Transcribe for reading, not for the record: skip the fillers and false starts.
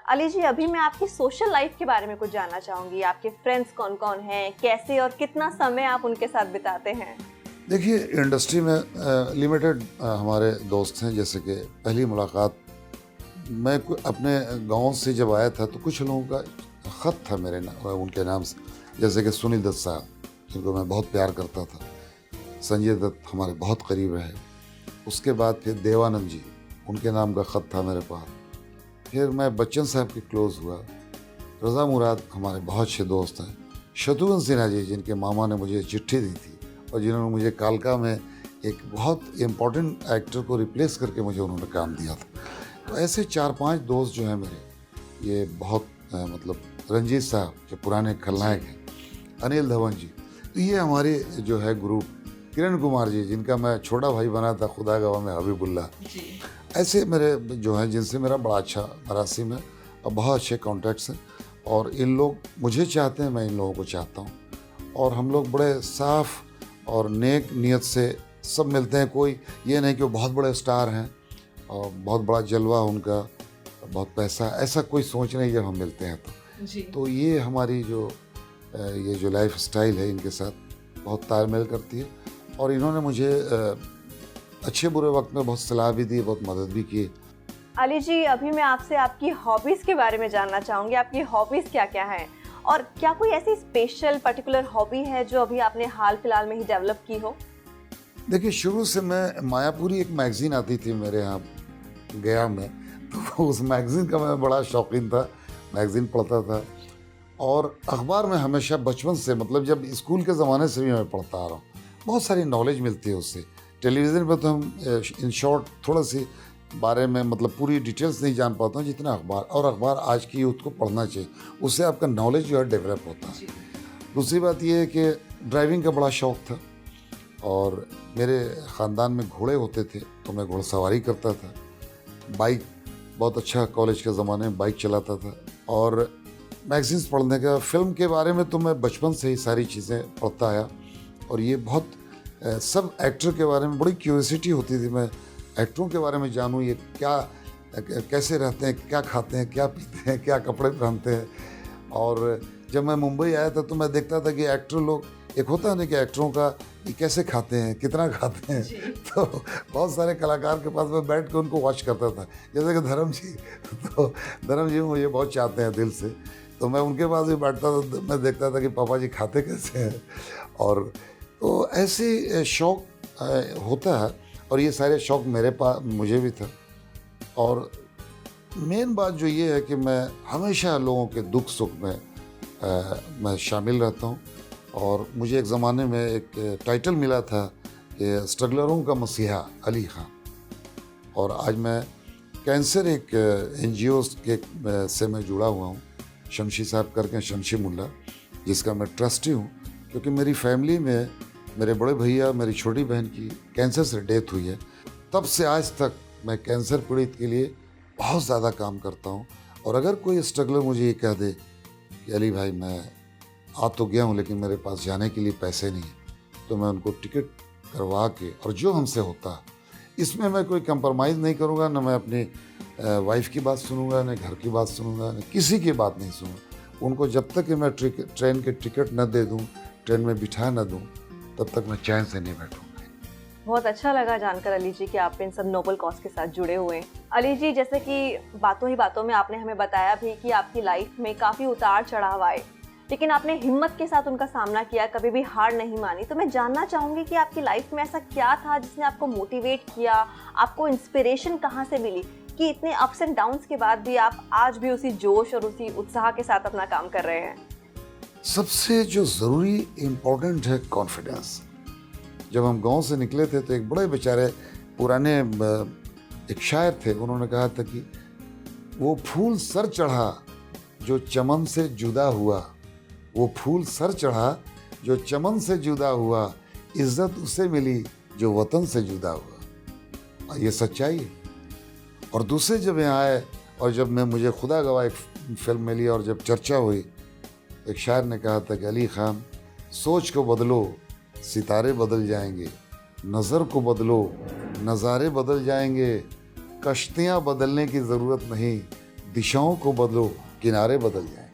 अली जी, अभी मैं आपकी सोशल लाइफ के बारे में कुछ जानना चाहूँगी। आपके फ्रेंड्स कौन-कौन हैं? कैसे और कितना समय आप उनके साथ बिताते हैं? देखिए, इंडस्ट्री में लिमिटेड हमारे दोस्त हैं। जैसे कि पहली मुलाकात मैं अपने गांव से जब आया था तो कुछ लोगों का ख़त था उनके नाम से। जैसे कि सुनील दत्त साहब, जिनको मैं बहुत प्यार करता था। संजय दत्त हमारे बहुत करीब रहे। उसके बाद फिर देवानंद जी, उनके नाम का ख़त था मेरे पास। फिर मैं बच्चन साहब के क्लोज़ हुआ। रज़ा मुराद हमारे बहुत अच्छे दोस्त हैं। शत्रुघ्न सिन्हा जी, जिनके मामा ने मुझे चिट्ठी दी थी और जिन्होंने मुझे कालका में एक बहुत इम्पोर्टेंट एक्टर को रिप्लेस करके मुझे उन्होंने काम दिया था। तो ऐसे 4-5 दोस्त जो हैं मेरे, ये बहुत मतलब रंजीत साहब जो पुराने खलनायक हैं, अनिल धवन जी, तो ये हमारे जो है ग्रुप। किरण कुमार जी, जिनका मैं छोटा भाई बना था खुदा गवाह में हबीबुल्ला। ऐसे मेरे जो हैं जिनसे मेरा बड़ा अच्छा मरासी में और बहुत अच्छे कॉन्टैक्ट्स हैं। और इन लोग मुझे चाहते हैं, मैं इन लोगों को चाहता हूँ। और हम लोग बड़े साफ और नेक नीयत से सब मिलते हैं। कोई ये नहीं कि वो बहुत बड़े स्टार हैं और बहुत बड़ा जलवा उनका, बहुत पैसा, ऐसा कोई सोच नहीं जब हम मिलते हैं तो ये हमारी ये जो लाइफ स्टाइल है इनके साथ बहुत तालमेल करती है। और इन्होंने मुझे अच्छे बुरे वक्त में बहुत सलाह भी दी, बहुत मदद भी की। अली जी, अभी मैं आपसे आपकी हॉबीज़ के बारे में जानना चाहूँगी। आपकी हॉबीज़ क्या-क्या हैं? और क्या कोई ऐसी स्पेशल पर्टिकुलर हॉबी है जो अभी आपने हाल-फिलहाल में ही डेवलप की हो? देखिए, शुरू से मैं मायापुरी एक मैगज़ीन आती थी मेरे यहाँ गया में, तो उस मैगज़ीन का मैं बड़ा शौकीन था। मैगज़ीन पढ़ता था और अखबार में हमेशा बचपन से, मतलब जब स्कूल के ज़माने से भी मैं पढ़ता आ रहा हूँ। बहुत सारी नॉलेज मिलती है उससे। टेलीविज़न पे तो हम इन शॉर्ट थोड़ा-सी बारे में, मतलब पूरी डिटेल्स नहीं जान पाता हूँ जितना अखबार। और अखबार आज की यूथ को पढ़ना चाहिए, उससे आपका नॉलेज जो है डेवलप होता है। दूसरी बात ये है कि ड्राइविंग का बड़ा शौक़ था और मेरे ख़ानदान में घोड़े होते थे तो मैं घुड़सवारी करता था। बाइक बहुत अच्छा, कॉलेज के ज़माने में बाइक चलाता था। और मैगज़ीन्स पढ़ने का, फ़िल्म के बारे में तो मैं बचपन से ही सारी चीज़ें पढ़ता आया। और ये बहुत सब एक्टर के बारे में बड़ी क्यूरियोसिटी होती थी। मैं एक्टरों के बारे में जानूँ, ये क्या कैसे रहते हैं, क्या खाते हैं, क्या पीते हैं, क्या कपड़े पहनते हैं। और जब मैं मुंबई आया था तो मैं देखता था कि एक्टर लोग, एक होता है ना कि एक्टरों का ये कैसे खाते हैं, कितना खाते हैं। तो बहुत सारे कलाकार के पास मैं बैठ के उनको वॉच करता था। जैसे कि धर्म जी, तो धर्म जी मुझे बहुत चाहते हैं दिल से, तो मैं उनके पास भी बैठता था। मैं देखता था कि पापा जी खाते कैसे हैं। और तो ऐसे शौक़ होता है और ये सारे शौक़ मेरे पास, मुझे भी था। और मेन बात जो ये है कि मैं हमेशा लोगों के दुख सुख में मैं शामिल रहता हूँ। और मुझे एक ज़माने में एक टाइटल मिला था कि स्ट्रगलरों का मसीहा अली खान। और आज मैं कैंसर एक NGO के से मैं जुड़ा हुआ हूँ, शमशी साहब करके, शमशी मुल्ला, जिसका मैं ट्रस्टी हूँ। क्योंकि मेरी फैमिली में मेरे बड़े भैया, मेरी छोटी बहन की कैंसर से डेथ हुई है। तब से आज तक मैं कैंसर पीड़ित के लिए बहुत ज़्यादा काम करता हूँ। और अगर कोई स्ट्रगलर मुझे ये कह दे कि अली भाई मैं आ तो गया हूँ लेकिन मेरे पास जाने के लिए पैसे नहीं, तो मैं उनको टिकट करवा के, और जो हमसे होता है इसमें मैं कोई कंप्रोमाइज़ नहीं करूँगा। ना मैं अपनी वाइफ की बात सुनूंगा, ना घर की बात सुनूंगा, ना किसी की बात नहीं सुनूंगा। उनको जब तक कि मैं ट्रेन के टिकट न दे दूँ, ट्रेन में बिठा न दूँ, तब तक मैं चैन से नहीं बैठूँगा। बहुत अच्छा लगा जानकर अली जी कि आप इन सब नोबल कॉज के साथ जुड़े हुए हैं। अली जी, जैसे कि बातों ही बातों में आपने हमें बताया भी कि आपकी लाइफ में काफ़ी उतार चढ़ाव आए, लेकिन आपने हिम्मत के साथ उनका सामना किया, कभी भी हार नहीं मानी। तो मैं जानना चाहूँगी कि आपकी लाइफ में ऐसा क्या था जिसने आपको मोटिवेट किया, आपको इंस्पिरेशन कहाँ से मिली कि इतने अप्स एंड डाउन्स के बाद भी आप आज भी उसी जोश और उसी उत्साह के साथ अपना काम कर रहे हैं? सबसे जो ज़रूरी इम्पोर्टेंट है कॉन्फिडेंस। जब हम गांव से निकले थे तो एक बड़े बेचारे पुराने एक शायर थे, उन्होंने कहा था कि वो फूल सर चढ़ा जो चमन से जुदा हुआ, वो फूल सर चढ़ा जो चमन से जुदा हुआ, इज्जत उसे मिली जो वतन से जुदा हुआ। और ये सच्चाई है। और दूसरे जब यहाँ आए और जब मुझे खुदा गवाह एक फिल्म मिली और जब चर्चा हुई, एक शायर ने कहा था कि अली खान, सोच को बदलो, सितारे बदल जाएंगे, नज़र को बदलो, नज़ारे बदल जाएंगे, कश्तियाँ बदलने की ज़रूरत नहीं, दिशाओं को बदलो, किनारे बदल जाएं।